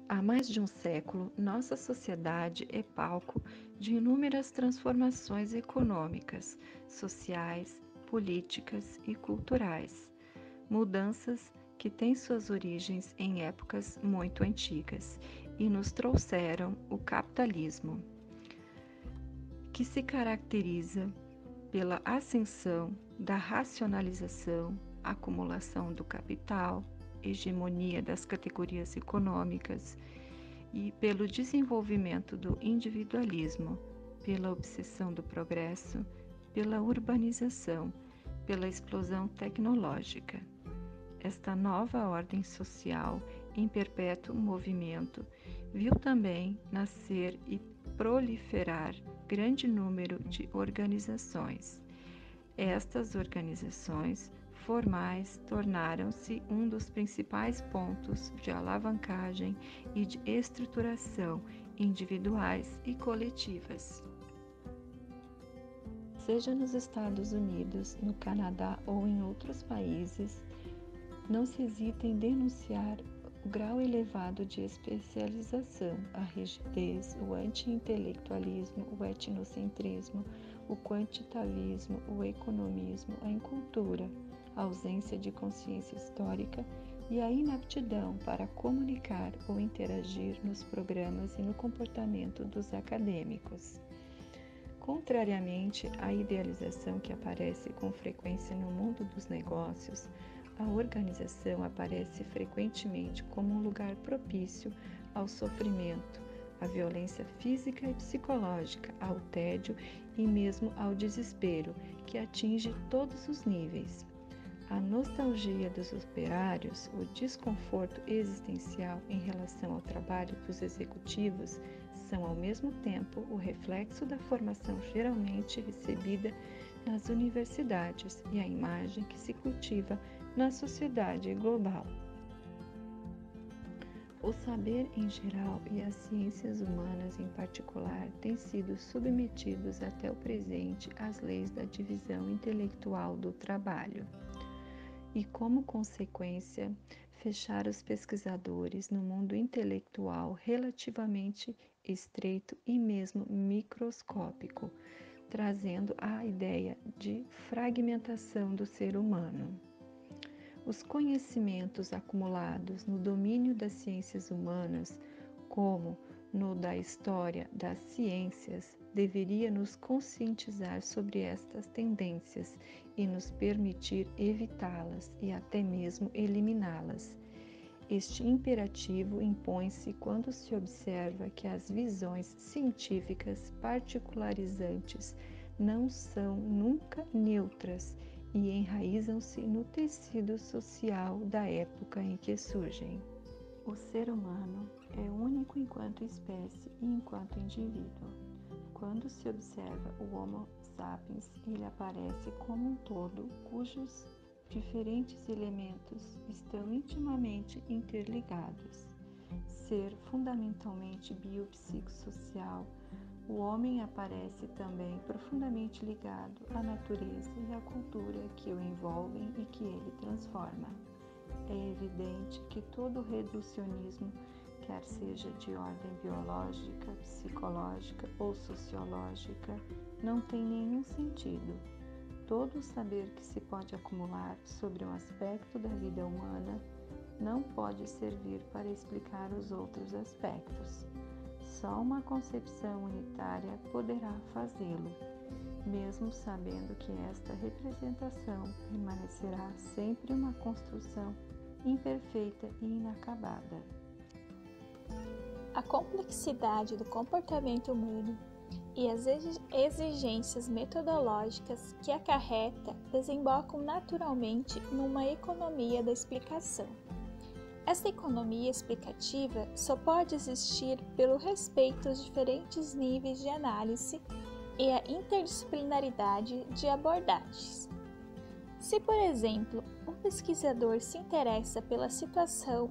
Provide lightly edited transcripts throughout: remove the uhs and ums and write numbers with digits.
Há mais de um século, nossa sociedade é palco de inúmeras transformações econômicas, sociais, políticas e culturais. Mudanças que têm suas origens em épocas muito antigas e nos trouxeram o capitalismo, que se caracteriza pela ascensão da racionalização, acumulação do capital, hegemonia das categorias econômicas e pelo desenvolvimento do individualismo, pela obsessão do progresso, pela urbanização, pela explosão tecnológica. Esta nova ordem social, em perpétuo movimento, viu também nascer e proliferar grande número de organizações. Estas organizações formais tornaram-se um dos principais pontos de alavancagem e de estruturação individuais e coletivas. Seja nos Estados Unidos, no Canadá ou em outros países, não se hesita em denunciar o grau elevado de especialização, a rigidez, o anti-intelectualismo, o etnocentrismo, o quantitativismo, o economismo, a incultura, a ausência de consciência histórica e a inaptidão para comunicar ou interagir nos programas e no comportamento dos acadêmicos. Contrariamente à idealização que aparece com frequência no mundo dos negócios, a organização aparece frequentemente como um lugar propício ao sofrimento, à violência física e psicológica, ao tédio e mesmo ao desespero, que atinge todos os níveis. A nostalgia dos operários, o desconforto existencial em relação ao trabalho dos executivos são ao mesmo tempo o reflexo da formação geralmente recebida nas universidades e a imagem que se cultiva na sociedade global. O saber em geral e as ciências humanas em particular têm sido submetidos até o presente às leis da divisão intelectual do trabalho. E, como consequência, fechar os pesquisadores no mundo intelectual relativamente estreito e mesmo microscópico, trazendo a ideia de fragmentação do ser humano. Os conhecimentos acumulados no domínio das ciências humanas, como no da história das ciências, deveria nos conscientizar sobre estas tendências e nos permitir evitá-las e até mesmo eliminá-las. Este imperativo impõe-se quando se observa que as visões científicas particularizantes não são nunca neutras e enraizam-se no tecido social da época em que surgem. O ser humano é único enquanto espécie e enquanto indivíduo. Quando se observa o Homo sapiens, ele aparece como um todo, cujos diferentes elementos estão intimamente interligados. Ser fundamentalmente biopsicossocial, o homem aparece também profundamente ligado à natureza e à cultura que o envolvem e que ele transforma. É evidente que todo reducionismo, quer seja de ordem biológica, psicológica ou sociológica, não tem nenhum sentido. Todo o saber que se pode acumular sobre um aspecto da vida humana não pode servir para explicar os outros aspectos. Só uma concepção unitária poderá fazê-lo, mesmo sabendo que esta representação permanecerá sempre uma construção imperfeita e inacabada. A complexidade do comportamento humano e as exigências metodológicas que acarreta desembocam naturalmente numa economia da explicação. Esta economia explicativa só pode existir pelo respeito aos diferentes níveis de análise e a interdisciplinaridade de abordagens. Se, por exemplo, um pesquisador se interessa pela situação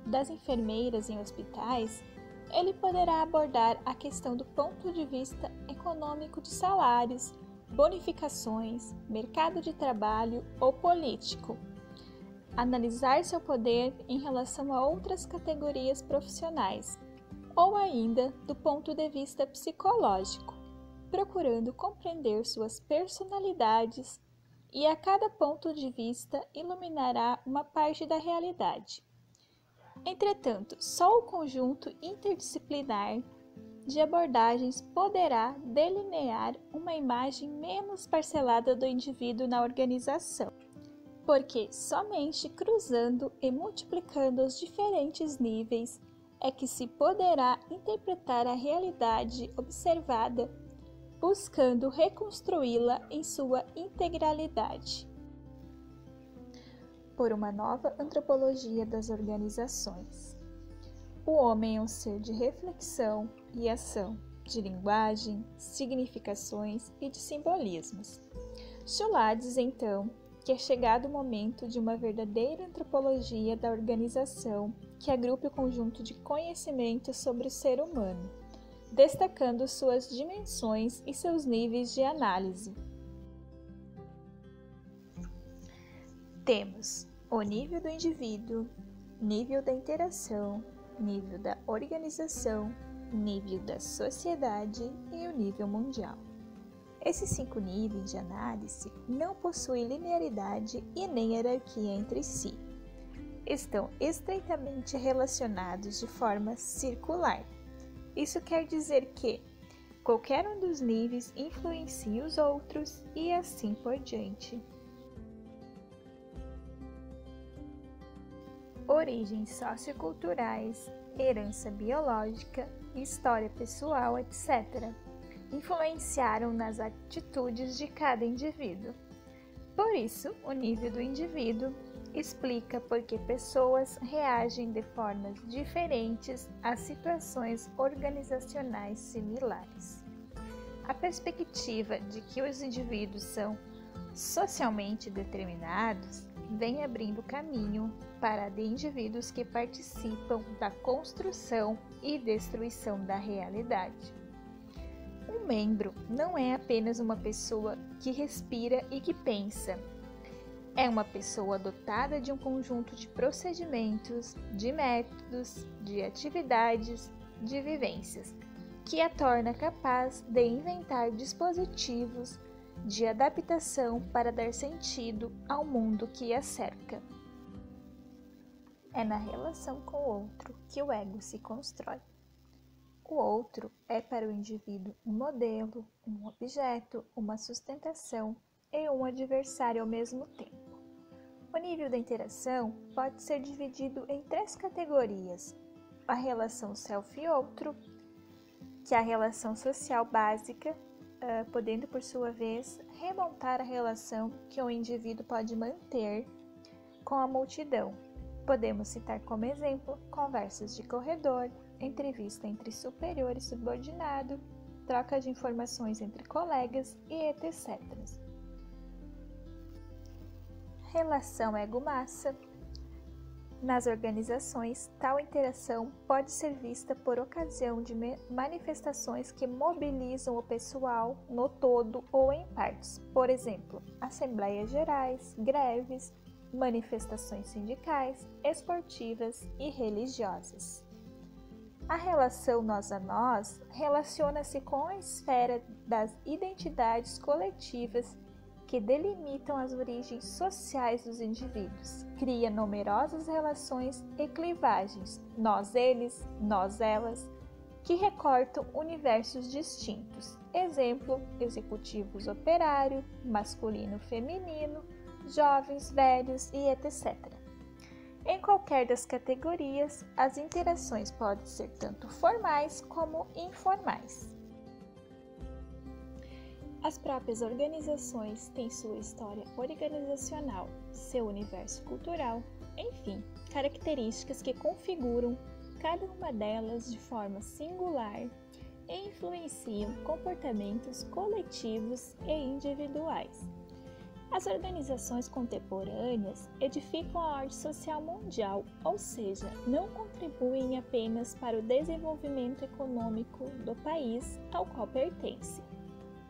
das enfermeiras em hospitais, ele poderá abordar a questão do ponto de vista econômico de salários, bonificações, mercado de trabalho ou político. analisar seu poder em relação a outras categorias profissionais, ou ainda do ponto de vista psicológico, procurando compreender suas personalidades, e a cada ponto de vista iluminará uma parte da realidade. Entretanto, só o conjunto interdisciplinar de abordagens poderá delinear uma imagem menos parcelada do indivíduo na organização, porque somente cruzando e multiplicando os diferentes níveis é que se poderá interpretar a realidade observada, buscando reconstruí-la em sua integralidade. Por uma nova antropologia das organizações. O homem é um ser de reflexão e ação, de linguagem, significações e de simbolismos. Schultz diz então que é chegado o momento de uma verdadeira antropologia da organização que agrupe o conjunto de conhecimentos sobre o ser humano, destacando suas dimensões e seus níveis de análise. Temos o nível do indivíduo, nível da interação, nível da organização, nível da sociedade e o nível mundial. Esses 5 níveis de análise não possuem linearidade e nem hierarquia entre si. Estão estreitamente relacionados de forma circular. Isso quer dizer que qualquer um dos níveis influencia os outros e assim por diante. Origens socioculturais, herança biológica, história pessoal, etc., influenciaram nas atitudes de cada indivíduo. Por isso, o nível do indivíduo explica por que pessoas reagem de formas diferentes a situações organizacionais similares. A perspectiva de que os indivíduos são socialmente determinados vem abrindo caminho para de indivíduos que participam da construção e destruição da realidade. Um membro não é apenas uma pessoa que respira e que pensa. É uma pessoa dotada de um conjunto de procedimentos, de métodos, de atividades, de vivências, que a torna capaz de inventar dispositivos de adaptação para dar sentido ao mundo que a cerca. É na relação com o outro que o ego se constrói. O outro é para o indivíduo um modelo, um objeto, uma sustentação e um adversário ao mesmo tempo. O nível da interação pode ser dividido em 3 categorias: a relação self e outro, que é a relação social básica, podendo, por sua vez, remontar a relação que o indivíduo pode manter com a multidão. Podemos citar como exemplo conversas de corredor, entrevista entre superior e subordinado, troca de informações entre colegas e etc. Relação ego-massa. Nas organizações, tal interação pode ser vista por ocasião de manifestações que mobilizam o pessoal no todo ou em partes, por exemplo, assembleias gerais, greves, manifestações sindicais, esportivas e religiosas. A relação nós a nós relaciona-se com a esfera das identidades coletivas que delimitam as origens sociais dos indivíduos, cria numerosas relações e clivagens, nós-eles, nós-elas, que recortam universos distintos. Exemplo, executivos operário, masculino-feminino, jovens, velhos e etc. Em qualquer das categorias, as interações podem ser tanto formais como informais. As próprias organizações têm sua história organizacional, seu universo cultural, enfim, características que configuram cada uma delas de forma singular e influenciam comportamentos coletivos e individuais. As organizações contemporâneas edificam a ordem social mundial, ou seja, não contribuem apenas para o desenvolvimento econômico do país ao qual pertence,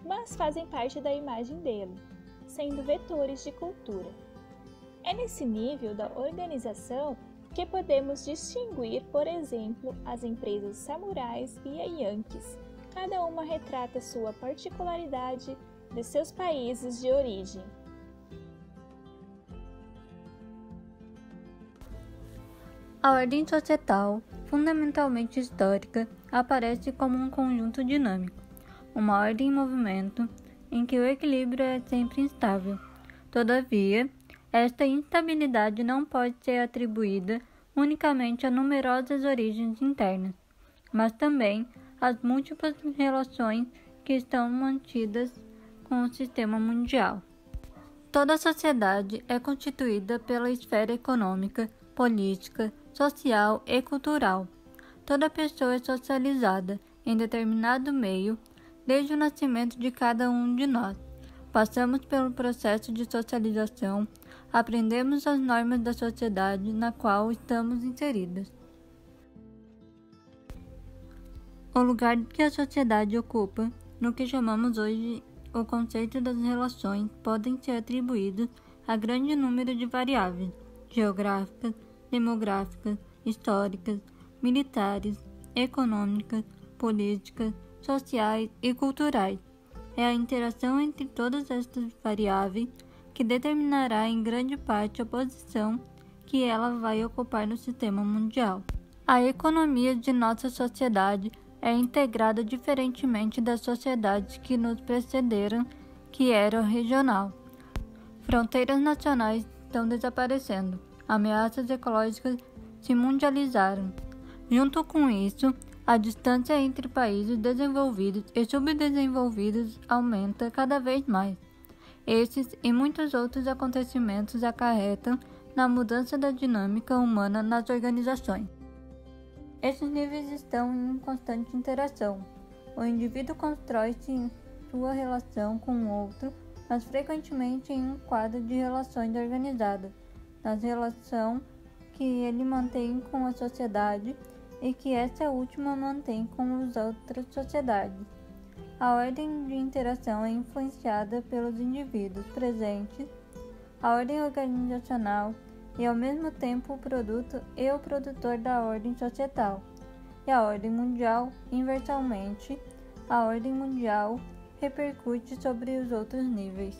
mas fazem parte da imagem dele, sendo vetores de cultura. É nesse nível da organização que podemos distinguir, por exemplo, as empresas samurais e a Yankees. Cada uma retrata sua particularidade de seus países de origem. A ordem societal, fundamentalmente histórica, aparece como um conjunto dinâmico, uma ordem em movimento, em que o equilíbrio é sempre instável. Todavia, esta instabilidade não pode ser atribuída unicamente a numerosas origens internas, mas também às múltiplas relações que estão mantidas com o sistema mundial. Toda sociedade é constituída pela esfera econômica, política, social e cultural. Toda pessoa é socializada em determinado meio desde o nascimento de cada um de nós. Passamos pelo processo de socialização, aprendemos as normas da sociedade na qual estamos inseridas. O lugar que a sociedade ocupa, no que chamamos hoje o conceito das relações, podem ser atribuídos a grande número de variáveis geográficas, demográficas, históricas, militares, econômicas, políticas, sociais e culturais. É a interação entre todas estas variáveis que determinará em grande parte a posição que ela vai ocupar no sistema mundial. A economia de nossa sociedade é integrada diferentemente das sociedades que nos precederam, que era regional. Fronteiras nacionais estão desaparecendo. Ameaças ecológicas se mundializaram. Junto com isso, a distância entre países desenvolvidos e subdesenvolvidos aumenta cada vez mais. Esses e muitos outros acontecimentos acarretam na mudança da dinâmica humana nas organizações. Esses níveis estão em constante interação. O indivíduo constrói-se em sua relação com o outro, mas frequentemente em um quadro de relações organizadas, nas relações que ele mantém com a sociedade e que essa última mantém com as outras sociedades. A ordem de interação é influenciada pelos indivíduos presentes, a ordem organizacional e ao mesmo tempo o produto e o produtor da ordem societal. E a ordem mundial, inversamente, a ordem mundial repercute sobre os outros níveis.